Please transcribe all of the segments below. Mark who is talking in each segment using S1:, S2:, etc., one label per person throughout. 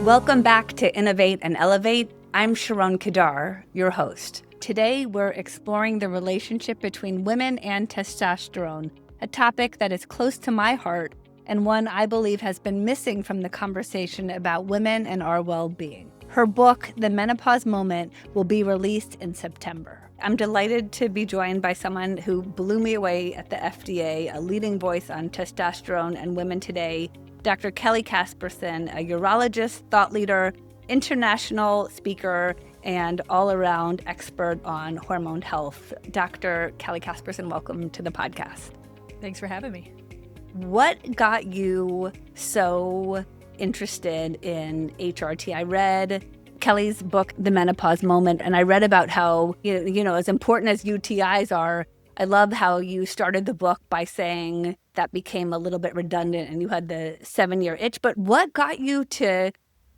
S1: Welcome back to Innovate and Elevate. I'm Sharon Kadar, your host. Today, we're exploring the relationship between women and testosterone, a topic that is close to my heart and one I believe has been missing from the conversation about women and our well-being. Her book, The Menopause Moment, will be released in September. I'm delighted to be joined by someone who blew me away at the FDA, a leading voice on testosterone and women today, Dr. Kelly Casperson, a urologist, thought leader, international speaker, and all-around expert on hormone health. Dr. Kelly Casperson, welcome to the podcast.
S2: Thanks for having me.
S1: What got you so interested in HRT? I read Kelly's book, The Menopause Moment, and I read about how, as important as UTIs are, I love how you started the book by saying that became a little bit redundant and you had the 7-year itch. But what got you to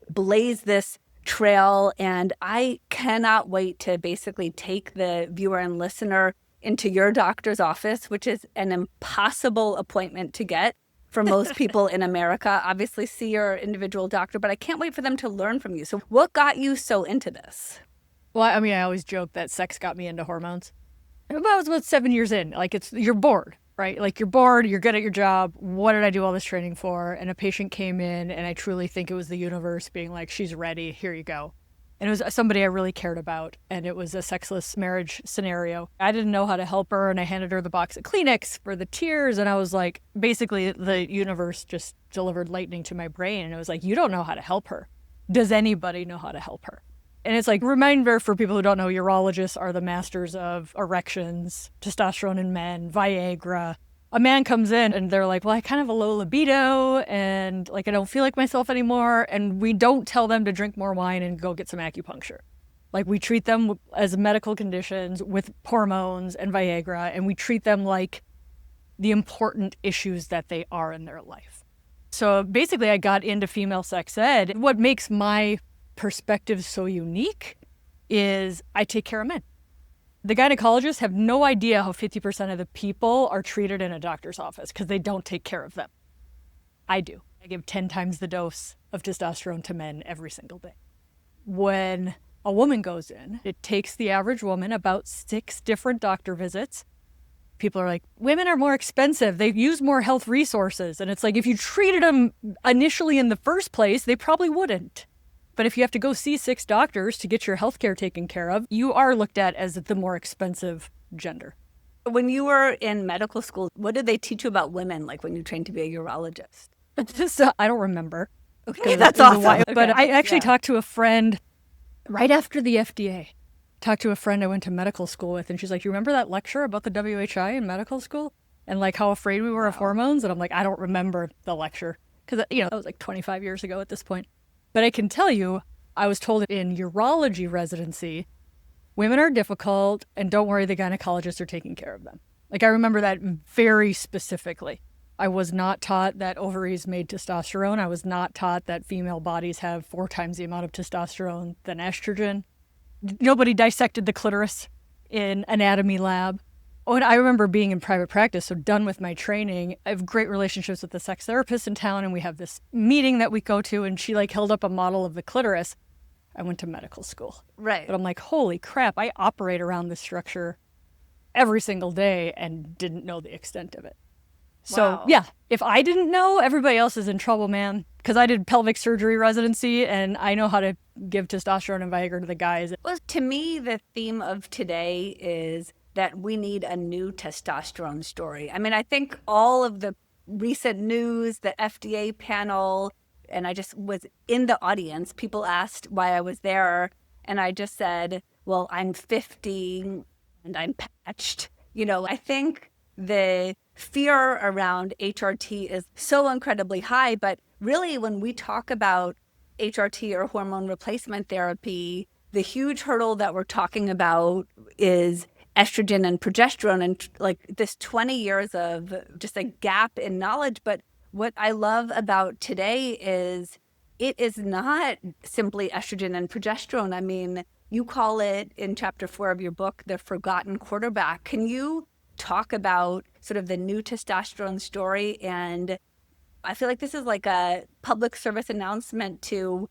S1: blaze this trail? And I cannot wait to basically take the viewer and listener into your doctor's office, which is an impossible appointment to get for most people in America. Obviously, see your individual doctor, but I can't wait for them to learn from you. So what got you so into this?
S2: Well, I mean, I always joke that sex got me into hormones. I was about 7 years in. You're bored, right? Like, you're bored, you're good at your job. What did I do all this training for? And a patient came in, and I truly think it was the universe being like, she's ready, here you go. And it was somebody I really cared about, and it was a sexless marriage scenario. I didn't know how to help her, and I handed her the box of Kleenex for the tears, and I was like, basically, the universe just delivered lightning to my brain, and it was like, you don't know how to help her. Does anybody know how to help her? And it's like, reminder for people who don't know, urologists are the masters of erections, testosterone in men, Viagra. A man comes in and they're like, well, I kind of have a low libido and I don't feel like myself anymore. And we don't tell them to drink more wine and go get some acupuncture. We treat them as medical conditions with hormones and Viagra, and we treat them like the important issues that they are in their life. So basically I got into female sex ed. What makes my perspective so unique is I take care of men. The gynecologists have no idea how 50% of the people are treated in a doctor's office because they don't take care of them. I do. I give 10 times the dose of testosterone to men every single day. When a woman goes in, it takes the average woman about 6 different doctor visits. People are like, women are more expensive. They use more health resources. And it's like, if you treated them initially in the first place, they probably wouldn't. But if you have to go see 6 doctors to get your health care taken care of, you are looked at as the more expensive gender.
S1: When you were in medical school, what did they teach you about women, like when you trained to be a urologist?
S2: I don't remember.
S1: Okay, that's awesome.
S2: Okay. But I actually talked to a friend right after the FDA. Talked to a friend I went to medical school with, and she's like, you remember that lecture about the WHI in medical school? And how afraid we were of hormones? And I'm like, I don't remember the lecture. Because, that was 25 years ago at this point. But I can tell you, I was told in urology residency, women are difficult, and don't worry, the gynecologists are taking care of them. I remember that very specifically. I was not taught that ovaries made testosterone. I was not taught that female bodies have 4 times the amount of testosterone than estrogen. Nobody dissected the clitoris in anatomy lab. Oh, and I remember being in private practice, so done with my training. I have great relationships with the sex therapist in town, and we have this meeting that we go to, and she held up a model of the clitoris. I went to medical school.
S1: Right.
S2: But I'm like, holy crap, I operate around this structure every single day and didn't know the extent of it. So, yeah, if I didn't know, everybody else is in trouble, man. Because I did pelvic surgery residency, and I know how to give testosterone and Viagra to the guys.
S1: Well, to me, the theme of today is that we need a new testosterone story. I mean, I think all of the recent news, the FDA panel, and I just was in the audience, people asked why I was there, and I just said, well, I'm 50 and I'm patched. I think the fear around HRT is so incredibly high, but really when we talk about HRT or hormone replacement therapy, the huge hurdle that we're talking about is estrogen and progesterone, and this 20 years of just a gap in knowledge. But what I love about today is it is not simply estrogen and progesterone. I mean, you call it in chapter 4 of your book, the forgotten quarterback. Can you talk about sort of the new testosterone story? And I feel like this is like a public service announcement to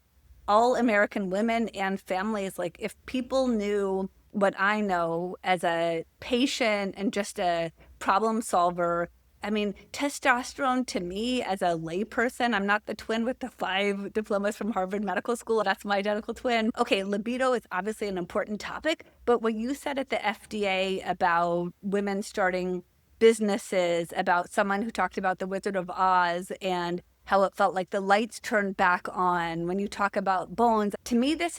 S1: all American women and families, like if people knew what I know as a patient and just a problem solver. I mean, testosterone to me as a layperson, I'm not the twin with the 5 diplomas from Harvard Medical School. That's my identical twin. Okay, libido is obviously an important topic, but what you said at the FDA about women starting businesses, about someone who talked about the Wizard of Oz and how it felt like the lights turned back on when you talk about bones. To me, it's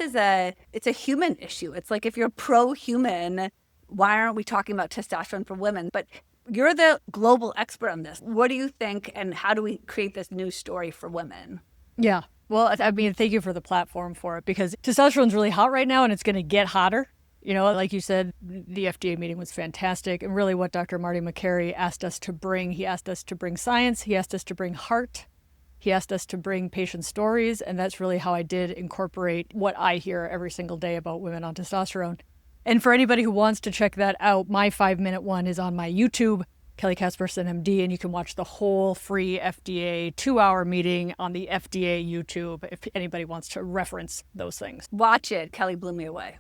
S1: a human issue. It's like if you're pro-human, why aren't we talking about testosterone for women? But you're the global expert on this. What do you think, and how do we create this new story for women?
S2: Yeah. Well, I mean, thank you for the platform for it, because testosterone's really hot right now and it's going to get hotter. You know, like you said, the FDA meeting was fantastic. And really what Dr. Marty Makary asked us to bring, he asked us to bring science, he asked us to bring heart, he asked us to bring patient stories. And that's really how I did incorporate what I hear every single day about women on testosterone. And for anybody who wants to check that out, my 5-minute one is on my YouTube, Kelly Casperson, MD, and you can watch the whole free FDA 2-hour meeting on the FDA YouTube if anybody wants to reference those things.
S1: Watch it. Kelly blew me away.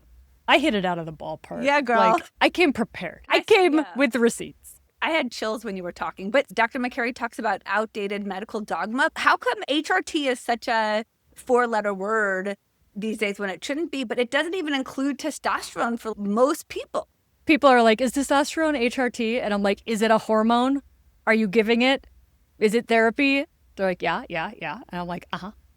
S2: I hit it out of the ballpark.
S1: Yeah, girl.
S2: Like, I came prepared. I came with the receipts.
S1: I had chills when you were talking, but Dr. Makary talks about outdated medical dogma. How come HRT is such a 4-letter word these days when it shouldn't be, but it doesn't even include testosterone for most people?
S2: People are like, is testosterone HRT? And I'm like, is it a hormone? Are you giving it? Is it therapy? They're like, yeah. And I'm like,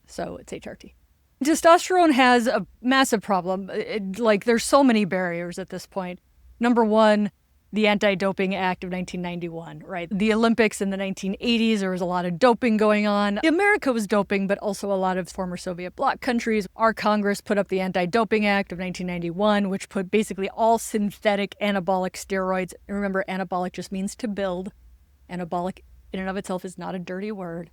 S2: so it's HRT. Testosterone has a massive problem. Like, there's so many barriers at this point. Number one, the Anti-Doping Act of 1991, right? The Olympics in the 1980s, there was a lot of doping going on. America was doping, but also a lot of former Soviet bloc countries. Our Congress put up the Anti-Doping Act of 1991, which put basically all synthetic anabolic steroids. And remember, anabolic just means to build. Anabolic in and of itself is not a dirty word.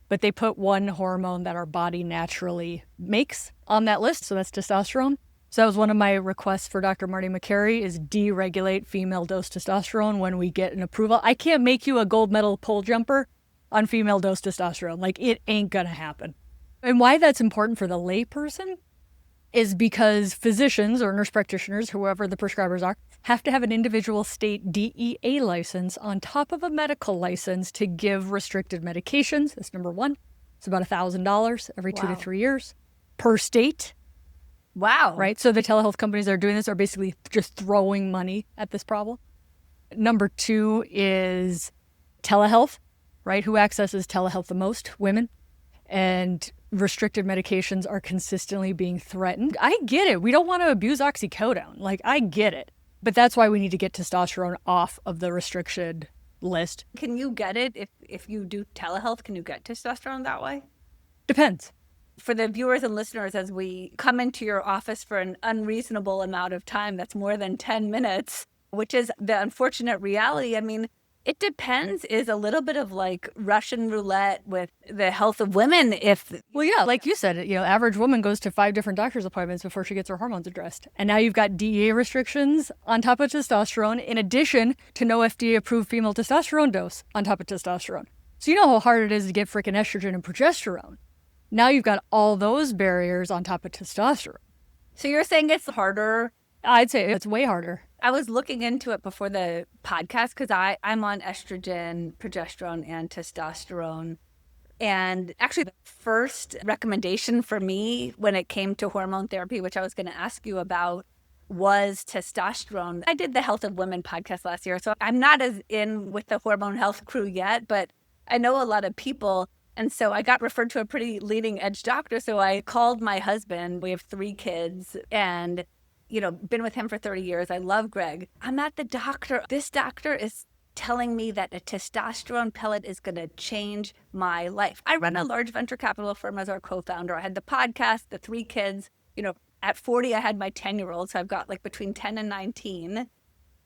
S2: But they put one hormone that our body naturally makes on that list, so that's testosterone. So that was one of my requests for Dr. Marty Makary, is deregulate female dose testosterone when we get an approval. I can't make you a gold medal pole jumper on female dose testosterone. Like, it ain't gonna happen. And why that's important for the layperson is because physicians or nurse practitioners, whoever the prescribers are, have to have an individual state DEA license on top of a medical license to give restricted medications. That's number one. It's about $1,000 every 2 to 3 years per state.
S1: Wow.
S2: Right? So the telehealth companies that are doing this are basically just throwing money at this problem. Number two is telehealth, right? Who accesses telehealth the most? Women. And restricted medications are consistently being threatened. I get it. We don't want to abuse oxycodone. Like, I get it. But that's why we need to get testosterone off of the restricted list.
S1: Can you get it if you do telehealth? Can you get testosterone that way?
S2: Depends.
S1: For the viewers and listeners, as we come into your office for an unreasonable amount of time, that's more than 10 minutes, which is the unfortunate reality. I mean, it depends is a little bit of like Russian roulette with the health of women.
S2: Well, yeah, like you said, average woman goes to 5 different doctor's appointments before she gets her hormones addressed. And now you've got DEA restrictions on top of testosterone, in addition to no FDA-approved female testosterone dose on top of testosterone. So you know how hard it is to get freaking estrogen and progesterone. Now you've got all those barriers on top of testosterone.
S1: So you're saying it's harder?
S2: I'd say it's way harder.
S1: I was looking into it before the podcast because I'm on estrogen, progesterone, and testosterone. And actually, the first recommendation for me when it came to hormone therapy, which I was going to ask you about, was testosterone. I did the Health of Women podcast last year, so I'm not as in with the hormone health crew yet, but I know a lot of people. And so I got referred to a pretty leading edge doctor. So I called my husband. We have 3 kids and, been with him for 30 years. I love Greg. I'm at the doctor. This doctor is telling me that a testosterone pellet is going to change my life. I run a large venture capital firm as our co-founder. I had the podcast, the 3 kids. At 40, I had my 10-year-old. So I've got like between 10 and 19.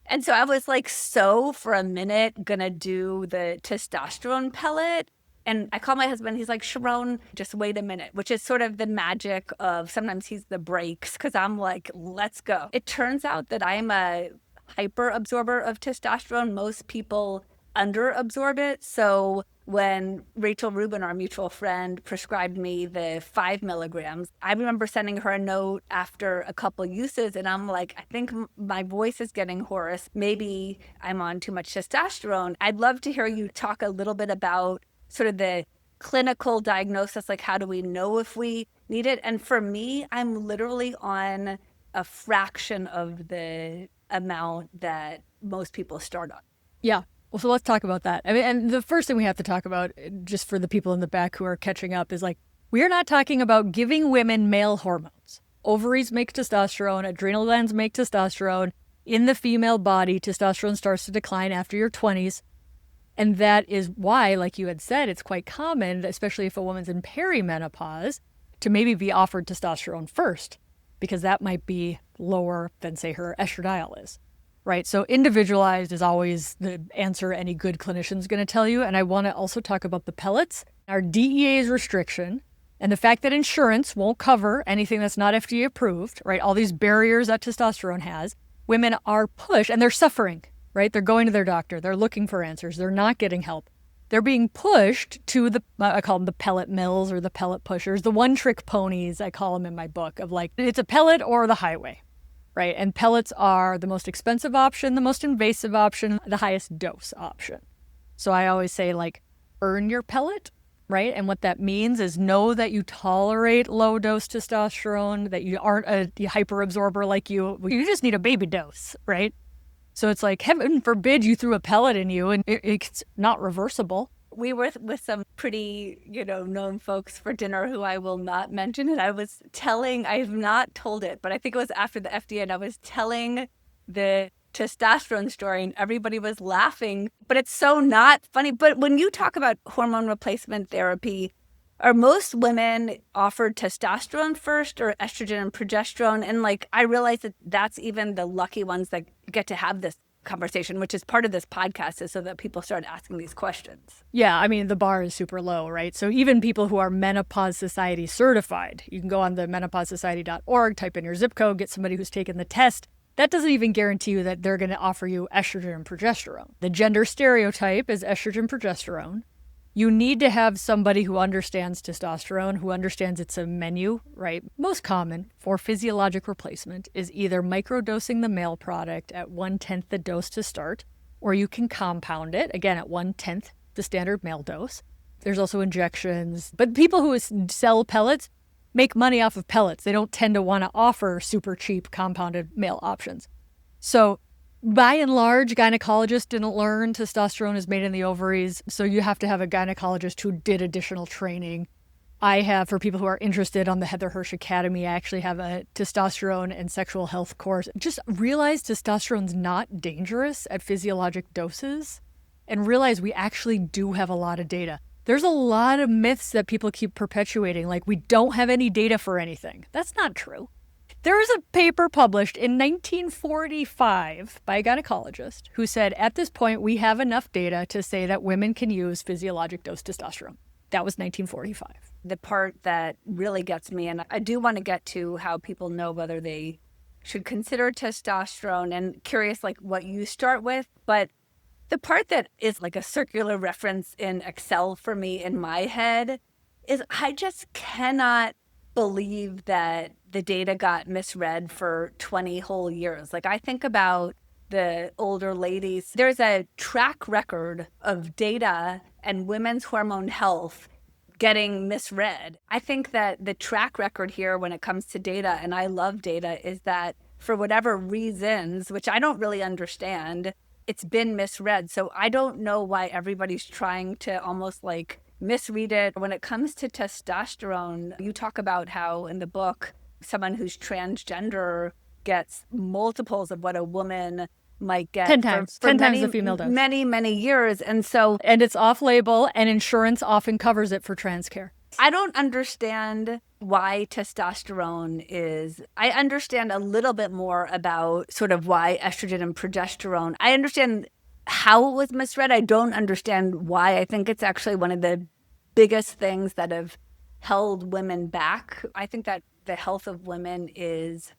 S1: And so I was like, for a minute, going to do the testosterone pellet. And I call my husband, he's like, Sharon, just wait a minute, which is sort of the magic of sometimes he's the brakes because I'm like, let's go. It turns out that I'm a hyper absorber of testosterone. Most people underabsorb it. So when Rachel Rubin, our mutual friend, prescribed me the 5 milligrams, I remember sending her a note after a couple uses, and I'm like, I think my voice is getting hoarse. Maybe I'm on too much testosterone. I'd love to hear you talk a little bit about sort of the clinical diagnosis, like how do we know if we need it? And for me, I'm literally on a fraction of the amount that most people start on.
S2: Yeah. Well, so let's talk about that. I mean, and the first thing we have to talk about, just for the people in the back who are catching up, is like, we're not talking about giving women male hormones. Ovaries make testosterone, adrenal glands make testosterone. In the female body, testosterone starts to decline after your 20s. And that is why, like you had said, it's quite common, especially if a woman's in perimenopause, to maybe be offered testosterone first, because that might be lower than, say, her estradiol is. Right. So individualized is always the answer any good clinician is going to tell you. And I want to also talk about the pellets, our DEA's restriction, and the fact that insurance won't cover anything that's not FDA approved, right? All these barriers that testosterone has. Women are pushed and they're suffering, right? They're going to their doctor. They're looking for answers. They're not getting help. They're being pushed to the, I call them the pellet mills or the pellet pushers, the one-trick ponies, I call them in my book, of like, it's a pellet or the highway. Right. And pellets are the most expensive option, the most invasive option, the highest dose option. So I always say, like, earn your pellet. Right. And what that means is know that you tolerate low dose testosterone, that you aren't a hyperabsorber like you just need a baby dose. Right. So it's like, heaven forbid you threw a pellet in you and it's not reversible.
S1: We were with some pretty, known folks for dinner who I will not mention. And I have not told it, but I think it was after the FDA, and I was telling the testosterone story and everybody was laughing, but it's so not funny. But when you talk about hormone replacement therapy, are most women offered testosterone first or estrogen and progesterone? And like, I realize that that's even the lucky ones that get to have this conversation, which is part of this podcast, is so that people start asking these questions.
S2: Yeah, I mean, the bar is super low, right? So even people who are Menopause Society certified, you can go on the menopausesociety.org, type in your zip code, get somebody who's taken the test. That doesn't even guarantee you that they're going to offer you estrogen and progesterone. The gender stereotype is estrogen, progesterone. You need to have somebody who understands testosterone, who understands it's a menu, right? Most common for physiologic replacement is either microdosing the male product at 1/10 the dose to start, or you can compound it, again, at 1/10 the standard male dose. There's also injections. But people who sell pellets make money off of pellets. They don't tend to want to offer super cheap compounded male options. So by and large, gynecologists didn't learn testosterone is made in the ovaries, so you have to have a gynecologist who did additional training. I have, for people who are interested on the Heather Hirsch Academy, I actually have a testosterone and sexual health course. Just realize testosterone's not dangerous at physiologic doses, and realize we actually do have a lot of data. There's a lot of myths that people keep perpetuating, like we don't have any data for anything. That's not true. There was a paper published in 1945 by a gynecologist who said, at this point, we have enough data to say that women can use physiologic dose testosterone. That was 1945.
S1: The part that really gets me, and I do want to get to how people know whether they should consider testosterone, and curious like what you start with, but the part that is like a circular reference in Excel for me in my head is I just cannot believe that the data got misread for 20 whole years. Like, I think about the older ladies, there's a track record of data and women's hormone health getting misread. I think that the track record here when it comes to data, and I love data, is that for whatever reasons, which I don't really understand, it's been misread. So I don't know why everybody's trying to almost like misread it. When it comes to testosterone, you talk about how in the book, someone who's transgender gets multiples of what a woman might get
S2: 10 times.
S1: for
S2: 10
S1: many,
S2: times the female dose.
S1: many years. And
S2: it's off-label, and insurance often covers it for trans care.
S1: I don't understand why testosterone is. I understand a little bit more about sort of why estrogen and progesterone. I understand how it was misread. I don't understand why. I think it's actually one of the biggest things that have held women back. I think that the health of women is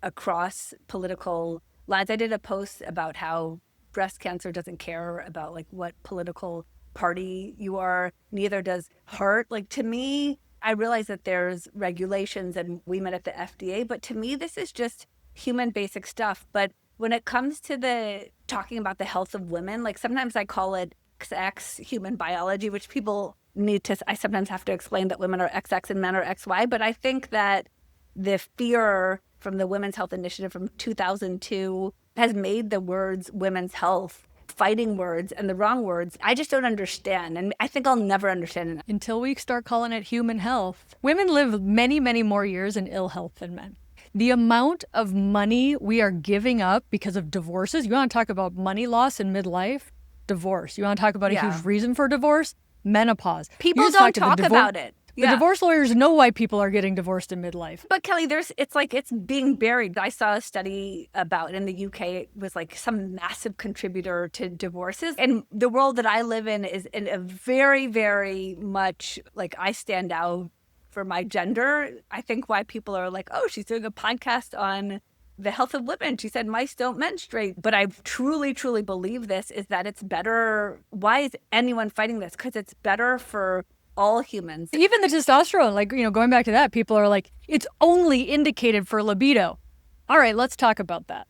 S1: across political lines. I did a post about how breast cancer doesn't care about like what political party you are, neither does heart. Like to me, I realize that there's regulations and we met at the FDA, but to me, this is just human basic stuff. But when it comes to the talking about the health of women, like sometimes I call it XX human biology, which people need to, I sometimes have to explain that women are XX and men are XY. But I think that the fear from the Women's Health Initiative from 2002 has made the words women's health fighting words and the wrong words. I just don't understand. And I think I'll never understand it.
S2: Until we start calling it human health. Women live many, many more years in ill health than men. The amount of money we are giving up because of divorces, you want to talk about money loss in midlife? Divorce. You want to talk about a huge reason for divorce? Menopause.
S1: People don't talk about it.
S2: The divorce lawyers know why people are getting divorced in midlife.
S1: But Kelly, it's like it's being buried. I saw a study about in the UK, it was like some massive contributor to divorces. And the world that I live in is in a very, very much like I stand out for my gender. I think why people are like, oh, she's doing a podcast on the health of women. She said mice don't menstruate. But I truly, truly believe this is that it's better. Why is anyone fighting this? Because it's better for all humans.
S2: Even the testosterone, like, going back to that, people are like, it's only indicated for libido. All right, let's talk about that.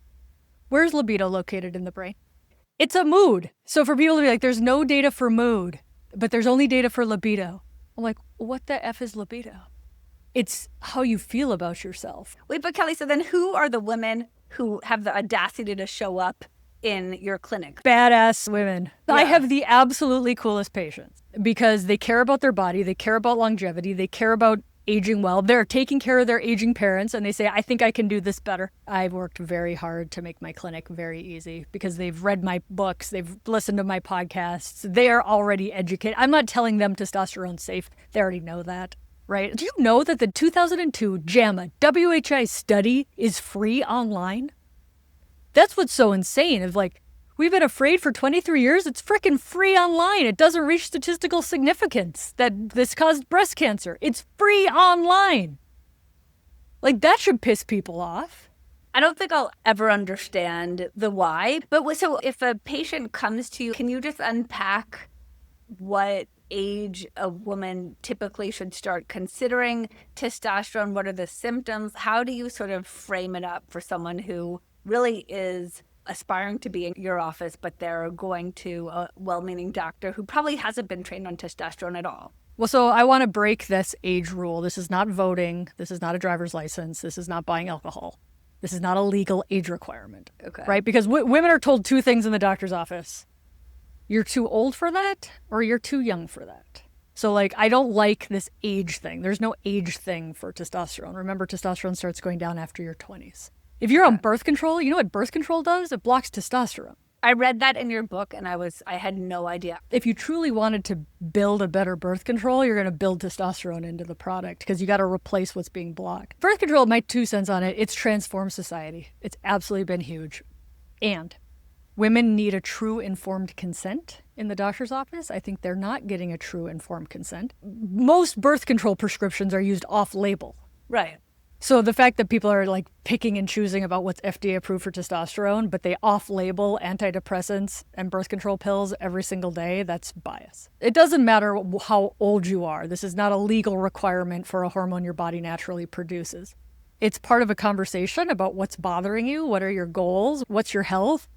S2: Where's libido located in the brain? It's a mood. So for people to be like, there's no data for mood, but there's only data for libido. I'm like, what the F is libido? It's how you feel about yourself.
S1: Wait, but Kelly, so then who are the women who have the audacity to show up in your clinic?
S2: Badass women. Yeah. I have the absolutely coolest patients because they care about their body, they care about longevity, they care about aging well. They're taking care of their aging parents and they say, I think I can do this better. I've worked very hard to make my clinic very easy because they've read my books, they've listened to my podcasts, they are already educated. I'm not telling them testosterone's safe. They already know that, right? Do you know that the 2002 JAMA WHI study is free online? That's what's so insane. Is like, we've been afraid for 23 years. It's freaking free online. It doesn't reach statistical significance that this caused breast cancer. It's free online. Like, that should piss people off.
S1: I don't think I'll ever understand the why. But so if a patient comes to you, can you just unpack what age a woman typically should start considering testosterone? What are the symptoms? How do you sort of frame it up for someone who really is aspiring to be in your office, but they're going to a well-meaning doctor who probably hasn't been trained on testosterone at all?
S2: Well, so I want to break this age rule. This is not voting. This is not a driver's license. This is not buying alcohol. This is not a legal age requirement, right? Because women are told two things in the doctor's office. You're too old for that, or you're too young for that. So, like, I don't like this age thing. There's no age thing for testosterone. Remember, testosterone starts going down after your 20s. If you're on birth control, you know what birth control does? It blocks testosterone.
S1: I read that in your book and I had no idea.
S2: If you truly wanted to build a better birth control, you're going to build testosterone into the product because you got to replace what's being blocked. Birth control, my 2 cents on it, it's transformed society. It's absolutely been huge. And women need a true informed consent in the doctor's office. I think they're not getting a true informed consent. Most birth control prescriptions are used off-label.
S1: Right.
S2: So the fact that people are like picking and choosing about what's FDA approved for testosterone, but they off-label antidepressants and birth control pills every single day, that's bias. It doesn't matter how old you are. This is not a legal requirement for a hormone your body naturally produces. It's part of a conversation about what's bothering you, what are your goals, what's your health.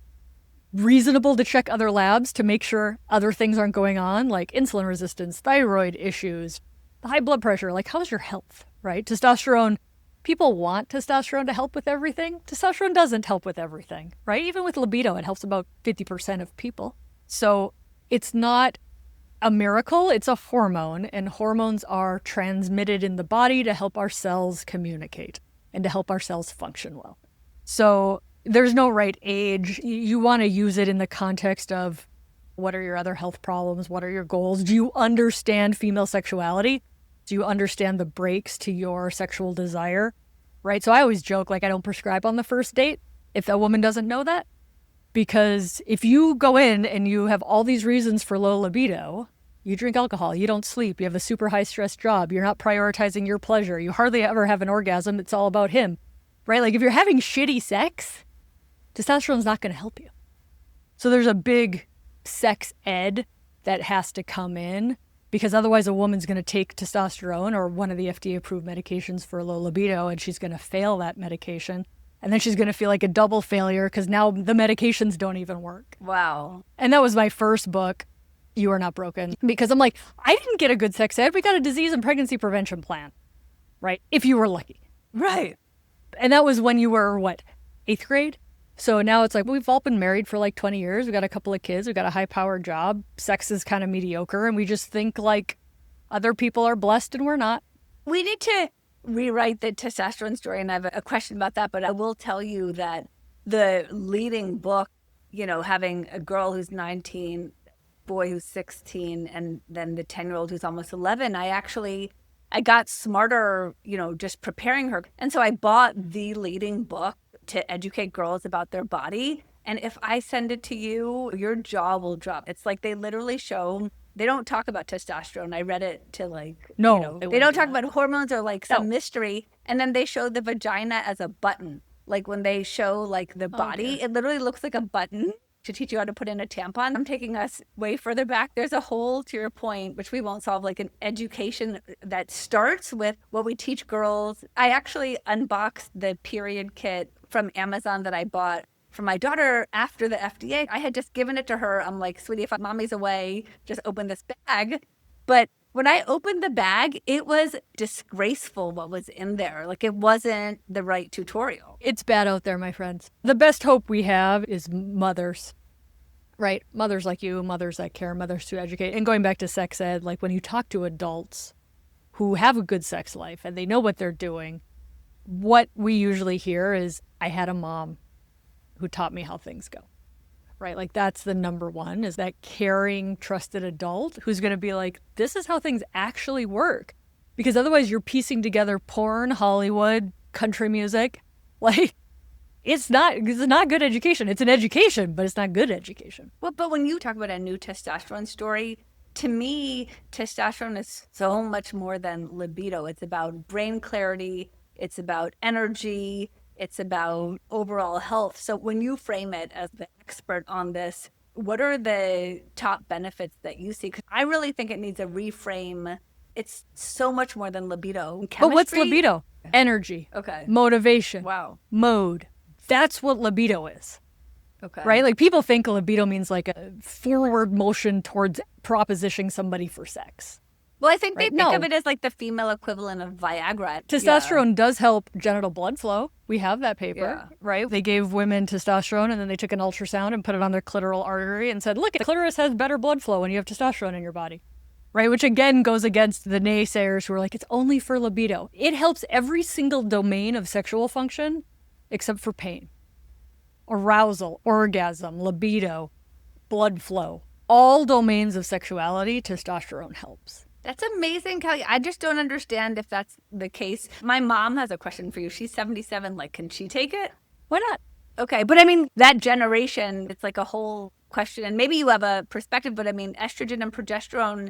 S2: Reasonable to check other labs to make sure other things aren't going on, like insulin resistance, thyroid issues, high blood pressure. Like, how's your health, right? Testosterone. People want testosterone to help with everything. Testosterone doesn't help with everything, right? Even with libido, it helps about 50% of people. So it's not a miracle, it's a hormone, and hormones are transmitted in the body to help our cells communicate and to help our cells function well. So there's no right age. You want to use it in the context of what are your other health problems? What are your goals? Do you understand female sexuality? Do you understand the brakes to your sexual desire, right? So I always joke, like, I don't prescribe on the first date if a woman doesn't know that. Because if you go in and you have all these reasons for low libido, you drink alcohol, you don't sleep, you have a super high stress job, you're not prioritizing your pleasure, you hardly ever have an orgasm, it's all about him, right? Like, if you're having shitty sex, testosterone's not going to help you. So there's a big sex ed that has to come in, because otherwise a woman's going to take testosterone or one of the FDA-approved medications for low libido, and she's going to fail that medication. And then she's going to feel like a double failure because now the medications don't even work.
S1: Wow.
S2: And that was my first book, You Are Not Broken, because I'm like, I didn't get a good sex ed. We got a disease and pregnancy prevention plan, right? If you were lucky.
S1: Right.
S2: And that was when you were, what, 8th grade? So now it's like, we've all been married for like 20 years. We got a couple of kids. We got a high-powered job. Sex is kind of mediocre. And we just think like other people are blessed and we're not.
S1: We need to rewrite the testosterone story. And I have a question about that. But I will tell you that the leading book, you know, having a girl who's 19, boy who's 16, and then the 10-year-old who's almost 11, I got smarter, you know, just preparing her. And so I bought the leading book to educate girls about their body. And if I send it to you, your jaw will drop. It's like they literally show, they don't talk about testosterone. I read it to like,
S2: No,
S1: you know, they don't talk about hormones or like some mystery. And then they show the vagina as a button. Like when they show like the body, it literally looks like a button to teach you how to put in a tampon. I'm taking us way further back. There's a whole, to your point, which we won't solve, like an education that starts with what we teach girls. I actually unboxed the period kit from Amazon that I bought for my daughter after the FDA. I had just given it to her. I'm like, sweetie, if mommy's away, just open this bag. But when I opened the bag, it was disgraceful what was in there. Like it wasn't the right tutorial.
S2: It's bad out there, my friends. The best hope we have is mothers, right? Mothers like you, mothers that care, mothers to educate. And going back to sex ed, like when you talk to adults who have a good sex life and they know what they're doing, what we usually hear is, I had a mom who taught me how things go. Right? Like that's the number one, is that caring, trusted adult who's going to be like, this is how things actually work. Because otherwise you're piecing together porn, Hollywood, country music. Like it's not good education. It's an education, but it's not good education.
S1: Well, but when you talk about a new testosterone story, to me, testosterone is so much more than libido. It's about brain clarity. It's about energy. It's about overall health. So when you frame it as the expert on this, what are the top benefits that you see? Because I really think it needs a reframe. It's so much more than libido. Chemistry.
S2: But what's libido? Energy.
S1: Okay.
S2: Motivation.
S1: Wow.
S2: Mode. That's what libido is.
S1: Okay.
S2: Right? Like people think libido means like a forward motion towards propositioning somebody for sex.
S1: Well, I think they think of it as like the female equivalent of Viagra.
S2: Testosterone does help genital blood flow. We have that paper, right? They gave women testosterone and then they took an ultrasound and put it on their clitoral artery and said, look, the clitoris has better blood flow when you have testosterone in your body, right? Which again goes against the naysayers who are like, it's only for libido. It helps every single domain of sexual function except for pain, arousal, orgasm, libido, blood flow. All domains of sexuality, testosterone helps.
S1: That's amazing, Kelly. I just don't understand if that's the case. My mom has a question for you. She's 77. Like, can she take it?
S2: Why not?
S1: Okay. But I mean, that generation, it's like a whole question. And maybe you have a perspective, but I mean, estrogen and progesterone,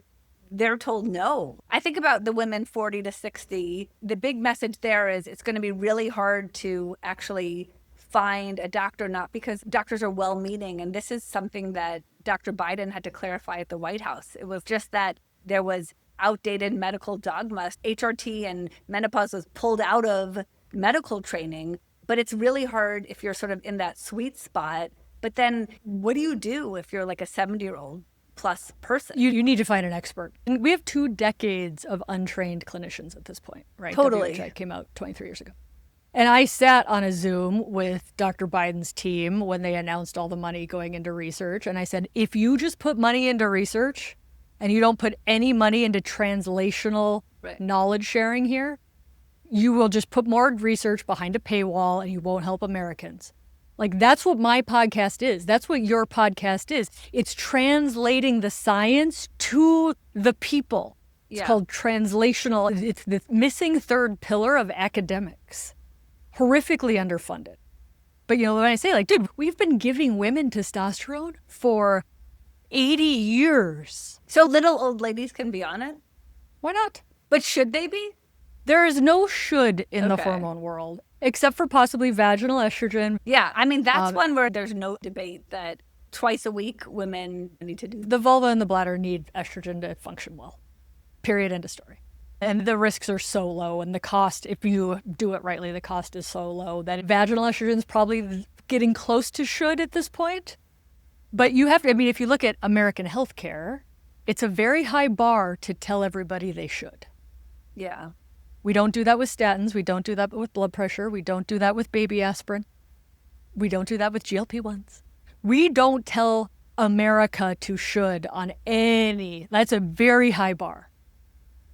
S1: they're told no. I think about the women 40 to 60. The big message there is it's going to be really hard to actually find a doctor, not because doctors are well-meaning. And this is something that Dr. Biden had to clarify at the White House. It was just that there was outdated medical dogma. HRT and menopause was pulled out of medical training, but it's really hard if you're sort of in that sweet spot. But then what do you do if you're like a 70-year-old plus person?
S2: You need to find an expert. And we have 2 decades of untrained clinicians at this point, right?
S1: Totally.
S2: WHI came out 23 years ago. And I sat on a Zoom with Dr. Biden's team when they announced all the money going into research. And I said, if you just put money into research and you don't put any money into translational knowledge sharing here, you will just put more research behind a paywall and you won't help Americans. Like, that's what my podcast is. That's what your podcast is. It's translating the science to the people. It's called translational. It's the missing third pillar of academics. Horrifically underfunded. But, you know, when I say, like, dude, we've been giving women testosterone for 80 years.
S1: So little old ladies can be on it?
S2: Why not?
S1: But should they be?
S2: There is no should in the hormone world, except for possibly vaginal estrogen.
S1: Yeah, I mean, that's one where there's no debate that twice a week women need to do.
S2: The vulva and the bladder need estrogen to function well. Period. End of story. And the risks are so low, and the cost, if you do it rightly, the cost is so low that vaginal estrogen is probably getting close to should at this point. But you have to, I mean, if you look at American healthcare, it's a very high bar to tell everybody they should.
S1: Yeah.
S2: We don't do that with statins. We don't do that with blood pressure. We don't do that with baby aspirin. We don't do that with GLP-1s. We don't tell America to should on any. That's a very high bar.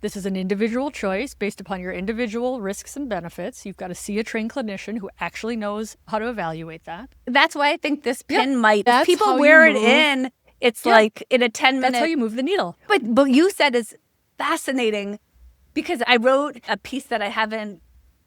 S2: This is an individual choice based upon your individual risks and benefits. You've got to see a trained clinician who actually knows how to evaluate that.
S1: That's why I think this pin might,
S2: that's
S1: if people
S2: how
S1: wear
S2: you
S1: it
S2: move.
S1: in, it's like in a 10-minute.
S2: That's how you move the needle.
S1: But you said is fascinating, because I wrote a piece that I haven't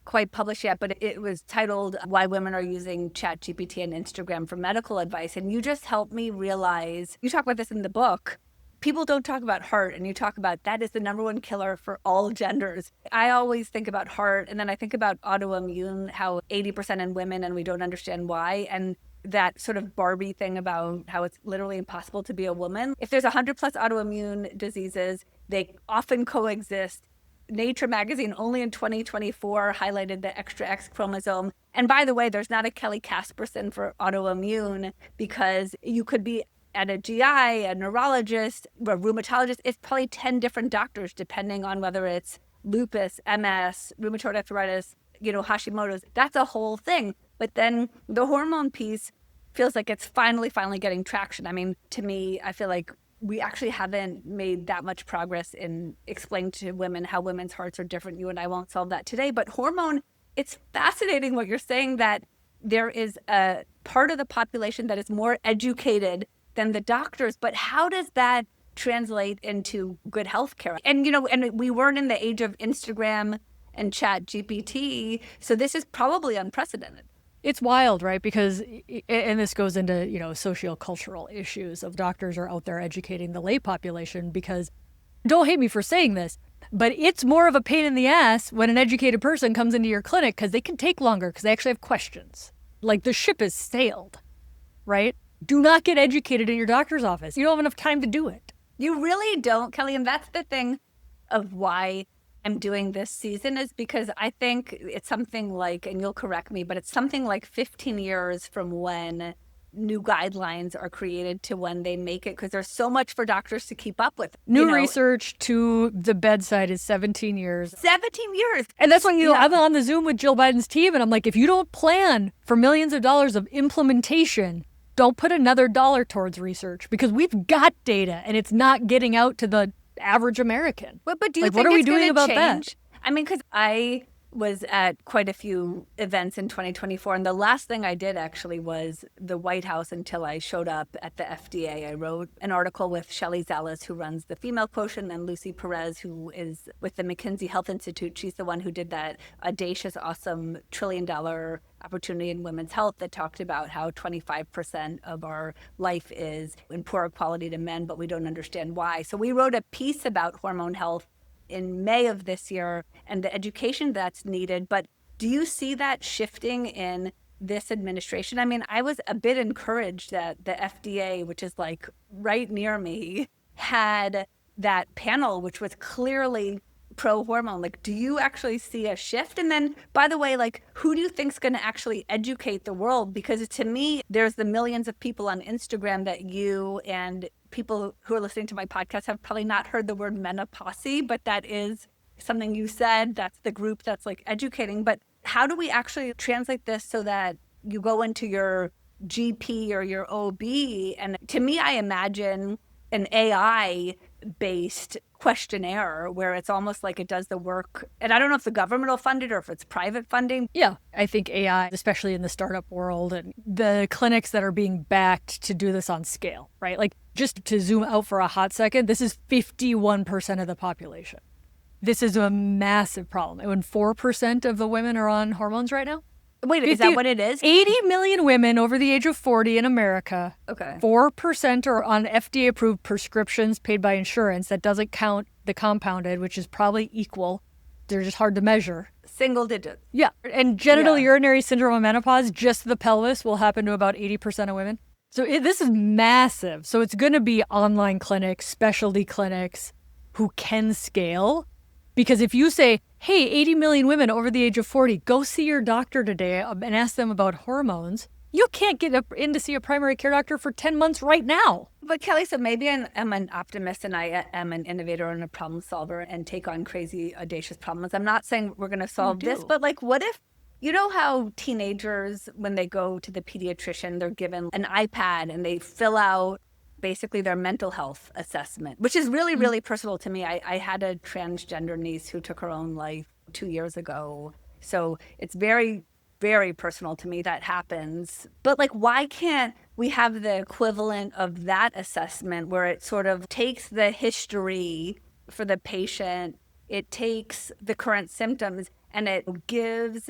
S1: quite published yet, but it was titled Why Women Are Using ChatGPT and Instagram for Medical Advice. And you just helped me realize, you talk about this in the book, people don't talk about heart, and you talk about that is the number one killer for all genders. I always think about heart, and then I think about autoimmune, how 80% in women, and we don't understand why. And that sort of Barbie thing about how it's literally impossible to be a woman. If there's 100 plus autoimmune diseases, they often coexist. Nature magazine only in 2024 highlighted the extra X chromosome. And by the way, there's not a Kelly Casperson for autoimmune, because you could be at a GI, a neurologist, a rheumatologist. It's probably 10 different doctors, depending on whether it's lupus, MS, rheumatoid arthritis, Hashimoto's. That's a whole thing. But then the hormone piece feels like it's finally getting traction. I mean, to me, I feel like we actually haven't made that much progress in explaining to women how women's hearts are different. You and I won't solve that today. But hormone, it's fascinating what you're saying, that there is a part of the population that is more educated than the doctors. But how does that translate into good health care? And, and we weren't in the age of Instagram and ChatGPT. So this is probably unprecedented.
S2: It's wild, right? Because, and this goes into, socio-cultural issues of doctors are out there educating the lay population, because, don't hate me for saying this, but it's more of a pain in the ass when an educated person comes into your clinic, because they can take longer because they actually have questions. Like, the ship has sailed, right? Do not get educated in your doctor's office. You don't have enough time to do it.
S1: You really don't, Kelly. And that's the thing of why I'm doing this season, is because I think it's something like, and you'll correct me, but it's something like 15 years from when new guidelines are created to when they make it, because there's so much for doctors to keep up with.
S2: New research to the bedside is 17 years.
S1: 17 years.
S2: And that's when I'm on the Zoom with Jill Biden's team, and I'm like, if you don't plan for millions of dollars of implementation, don't put another dollar towards research, because we've got data and it's not getting out to the average American.
S1: But do you think
S2: what are we
S1: it's
S2: doing about
S1: change?
S2: that?
S1: I mean, because I was at quite a few events in 2024, and the last thing I did actually was the White House until I showed up at the FDA. I wrote an article with Shelley Zales, who runs the Female Quotient, and Lucy Perez, who is with the McKinsey Health Institute. She's the one who did that audacious, awesome $1 trillion opportunity in women's health that talked about how 25% of our life is in poorer quality to men, but we don't understand why. So we wrote a piece about hormone health in May of this year and the education that's needed. But do you see that shifting in this administration? I mean, I was a bit encouraged that the FDA, which is like right near me, had that panel, which was clearly pro-hormone. Like, do you actually see a shift? And then, by the way, like, who do you think's going to actually educate the world? Because to me, there's the millions of people on Instagram that you and people who are listening to my podcast have probably not heard the word menopause, but that is something you said. That's the group that's like educating. But how do we actually translate this so that you go into your GP or your OB? And to me, I imagine an AI-based questionnaire where it's almost like it does the work. And I don't know if the government will fund it or if it's private funding.
S2: Yeah, I think AI, especially in the startup world and the clinics that are being backed to do this on scale, right? Like, just to zoom out for a hot second, this is 51% of the population. This is a massive problem. And when 4% of the women are on hormones right now.
S1: Wait, is that what it is?
S2: 80 million women over the age of 40 in America.
S1: Okay.
S2: 4% are on FDA-approved prescriptions paid by insurance. That doesn't count the compounded, which is probably equal. They're just hard to measure.
S1: Single digits.
S2: Yeah. And genital urinary syndrome of menopause, just the pelvis, will happen to about 80% of women. So this is massive. So it's going to be online clinics, specialty clinics who can scale. Because if you say, hey, 80 million women over the age of 40, go see your doctor today and ask them about hormones, you can't get in to see a primary care doctor for 10 months right now.
S1: But Kelly, so maybe I'm an optimist and I am an innovator and a problem solver and take on crazy, audacious problems. I'm not saying we're going to solve this, but like, what if, you know how teenagers, when they go to the pediatrician, they're given an iPad and they fill out basically their mental health assessment, which is really, really personal to me. I had a transgender niece who took her own life 2 years ago. So it's very, very personal to me that happens. But like, why can't we have the equivalent of that assessment where it sort of takes the history for the patient, it takes the current symptoms, and it gives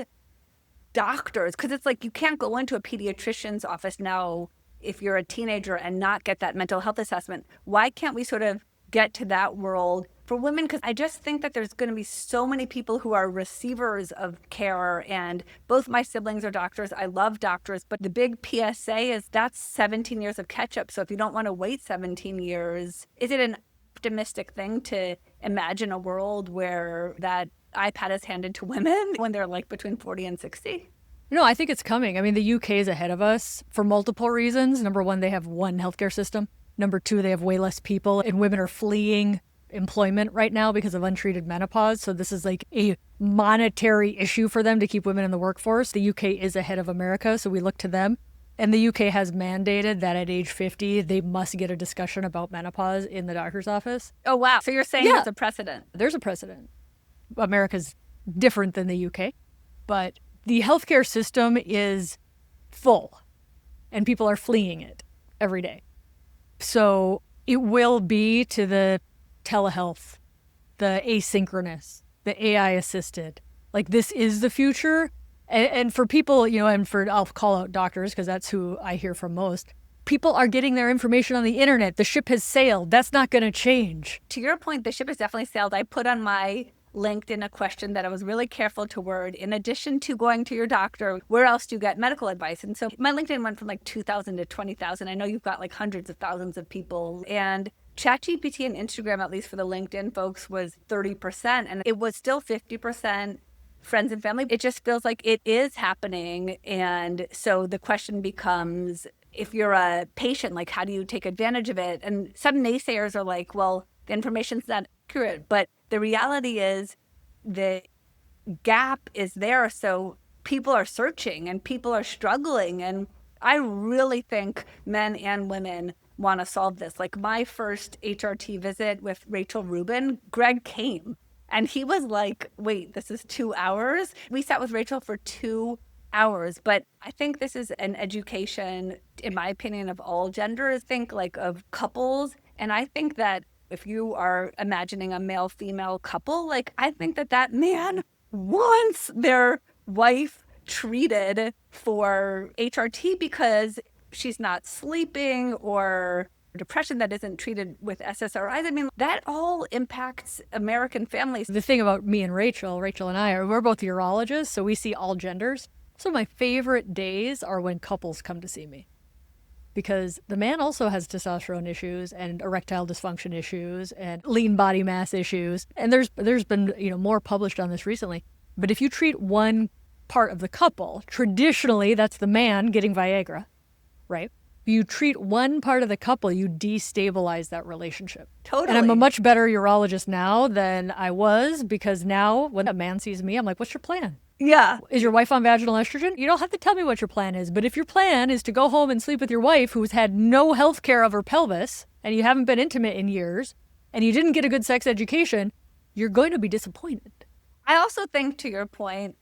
S1: doctors, because it's like you can't go into a pediatrician's office now if you're a teenager and not get that mental health assessment. Why can't we sort of get to that world for women? Because I just think that there's going to be so many people who are receivers of care, and both my siblings are doctors. I love doctors, but the big PSA is that's 17 years of catch up. So if you don't want to wait 17 years, is it an optimistic thing to imagine a world where that iPad is handed to women when they're like between 40 and 60?
S2: No, I think it's coming. I mean, the UK is ahead of us for multiple reasons. Number one, they have one healthcare system. Number two, they have way less people, and women are fleeing employment right now because of untreated menopause. So this is like a monetary issue for them to keep women in the workforce. The UK is ahead of America, so we look to them. And the UK has mandated that at age 50, they must get a discussion about menopause in the doctor's office.
S1: Oh, wow. So you're saying there's a precedent.
S2: There's a precedent. America's different than the UK, but the healthcare system is full and people are fleeing it every day. So it will be to the telehealth, the asynchronous, the AI assisted. Like, this is the future. And for people, you know, and for, I'll call out doctors because that's who I hear from most. People are getting their information on the internet. The ship has sailed. That's not going to change.
S1: To your point, the ship has definitely sailed. I put on my LinkedIn a question that I was really careful to word. In addition to going to your doctor, where else do you get medical advice? And so my LinkedIn went from like 2,000 to 20,000. I know you've got like hundreds of thousands of people. And ChatGPT and Instagram, at least for the LinkedIn folks, was 30%. And it was still 50% friends and family. It just feels like it is happening. And so the question becomes, if you're a patient, like, how do you take advantage of it? And some naysayers are like, well, the information's not accurate. But the reality is the gap is there. So people are searching and people are struggling. And I really think men and women want to solve this. Like, my first HRT visit with Rachel Rubin, Greg came and he was like, wait, this is 2 hours? We sat with Rachel for 2 hours. But I think this is an education, in my opinion, of all genders, think like of couples. And I think that if you are imagining a male-female couple, like, I think that that man wants their wife treated for HRT because she's not sleeping, or depression that isn't treated with SSRIs. I mean, that all impacts American families.
S2: The thing about me and Rachel and I we're both urologists, so we see all genders. So my favorite days are when couples come to see me, because the man also has testosterone issues and erectile dysfunction issues and lean body mass issues. And there's been, you know, more published on this recently. But if you treat one part of the couple, traditionally that's the man getting Viagra, right? You treat one part of the couple, you destabilize that relationship.
S1: Totally.
S2: And I'm a much better urologist now than I was, because now when a man sees me, I'm like, what's your plan?
S1: Yeah.
S2: Is your wife on vaginal estrogen? You don't have to tell me what your plan is. But if your plan is to go home and sleep with your wife who's had no health care of her pelvis, and you haven't been intimate in years, and you didn't get a good sex education, you're going to be disappointed.
S1: I also think, to your point,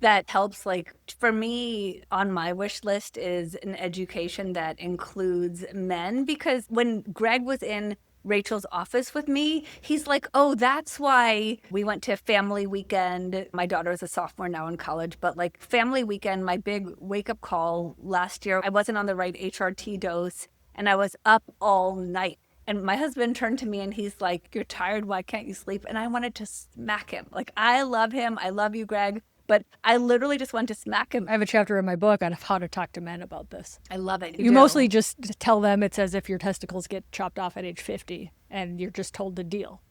S1: that helps, like, for me, on my wish list is an education that includes men. Because when Greg was in Rachel's office with me, he's like, oh, that's why we went to family weekend. My daughter is a sophomore now in college, but like family weekend, my big wake up call last year, I wasn't on the right HRT dose and I was up all night. And my husband turned to me and he's like, you're tired, why can't you sleep? And I wanted to smack him. Like, I love him. I love you, Greg. but I literally just want to smack him.
S2: I have a chapter in my book on how to talk to men about this.
S1: I love it.
S2: You mostly just tell them it's as if your testicles get chopped off at age 50 and you're just told to deal.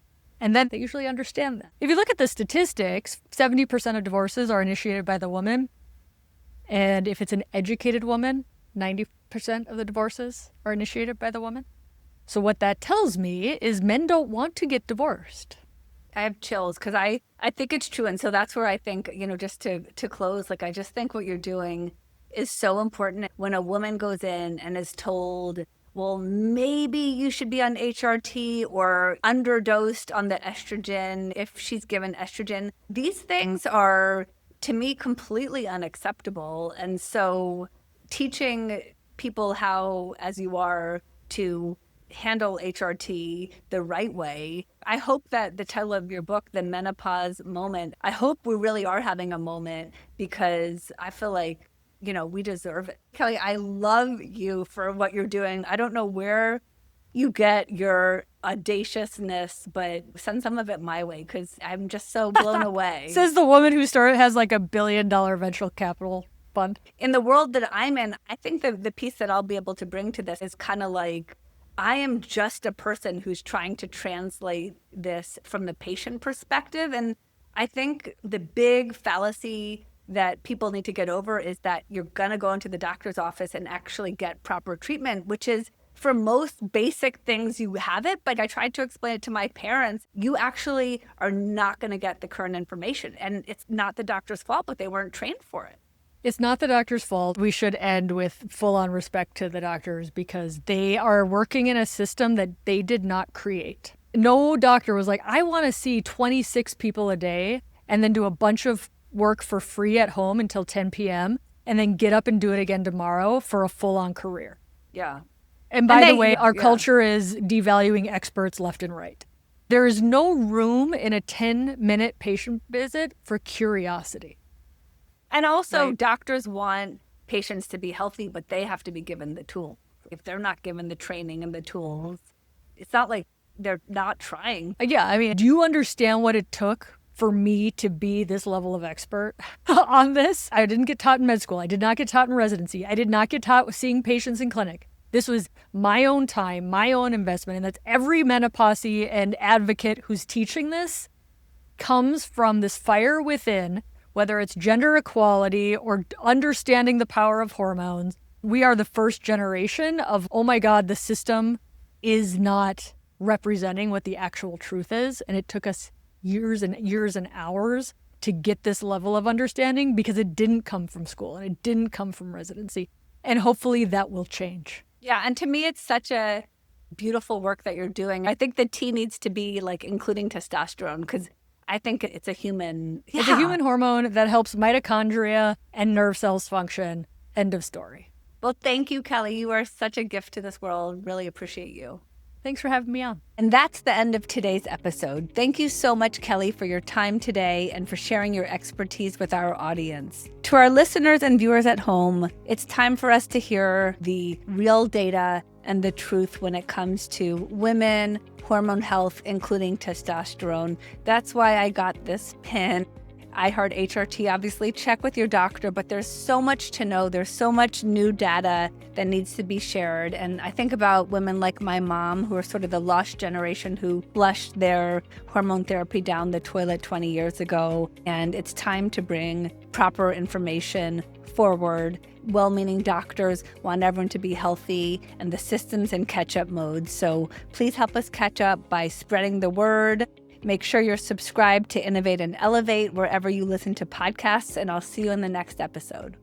S2: And then they usually understand that. If you look at the statistics, 70% of divorces are initiated by the woman. And if it's an educated woman, 90% of the divorces are initiated by the woman. So what that tells me is men don't want to get divorced.
S1: I have chills because I think it's true. And so that's where I think, just to close, like, I just think what you're doing is so important. When a woman goes in and is told, well, maybe you should be on HRT or underdosed on the estrogen if she's given estrogen. These things are, to me, completely unacceptable. And so teaching people how, as you are, to handle HRT the right way. I hope that the title of your book, The Menopause Moment, I hope we really are having a moment because I feel like, we deserve it. Kelly, I love you for what you're doing. I don't know where you get your audaciousness, but send some of it my way because I'm just so blown away.
S2: Says the woman who has like $1 billion venture capital fund.
S1: In the world that I'm in, I think the piece that I'll be able to bring to this is kind of like, I am just a person who's trying to translate this from the patient perspective. And I think the big fallacy that people need to get over is that you're going to go into the doctor's office and actually get proper treatment, which is for most basic things you have it. But I tried to explain it to my parents. You actually are not going to get the current information. And it's not the doctor's fault, but they weren't trained for it.
S2: It's not the doctor's fault. We should end with full-on respect to the doctors because they are working in a system that they did not create. No doctor was like, I want to see 26 people a day and then do a bunch of work for free at home until 10 p.m. and then get up and do it again tomorrow for a full-on career.
S1: Yeah.
S2: And by the way, our culture is devaluing experts left and right. There is no room in a 10-minute patient visit for curiosity.
S1: And also, doctors want patients to be healthy, but they have to be given the tool. If they're not given the training and the tools, it's not like they're not trying.
S2: Yeah, I mean, do you understand what it took for me to be this level of expert on this? I didn't get taught in med school. I did not get taught in residency. I did not get taught seeing patients in clinic. This was my own time, my own investment. And that's every menopause and advocate who's teaching this comes from this fire within, whether it's gender equality or understanding the power of hormones. We are the first generation of, oh my God, the system is not representing what the actual truth is. And it took us years and years and hours to get this level of understanding because it didn't come from school and it didn't come from residency. And hopefully that will change.
S1: Yeah, and to me, it's such a beautiful work that you're doing. I think the T needs to be like including testosterone because I think it's a human. Yeah.
S2: It's a human hormone that helps mitochondria and nerve cells function. End of story.
S1: Well, thank you, Kelly. You are such a gift to this world. Really appreciate you.
S2: Thanks for having me on.
S1: And that's the end of today's episode. Thank you so much, Kelly, for your time today and for sharing your expertise with our audience. To our listeners and viewers at home, it's time for us to hear the real data and the truth when it comes to women, hormone health, including testosterone. That's why I got this pin. I heard HRT, obviously check with your doctor, but there's so much to know. There's so much new data that needs to be shared. And I think about women like my mom, who are sort of the lost generation who flushed their hormone therapy down the toilet 20 years ago. And it's time to bring proper information forward. Well-meaning doctors want everyone to be healthy and the system's in catch-up mode. So please help us catch up by spreading the word. Make sure you're subscribed to Innovate and Elevate wherever you listen to podcasts, and I'll see you in the next episode.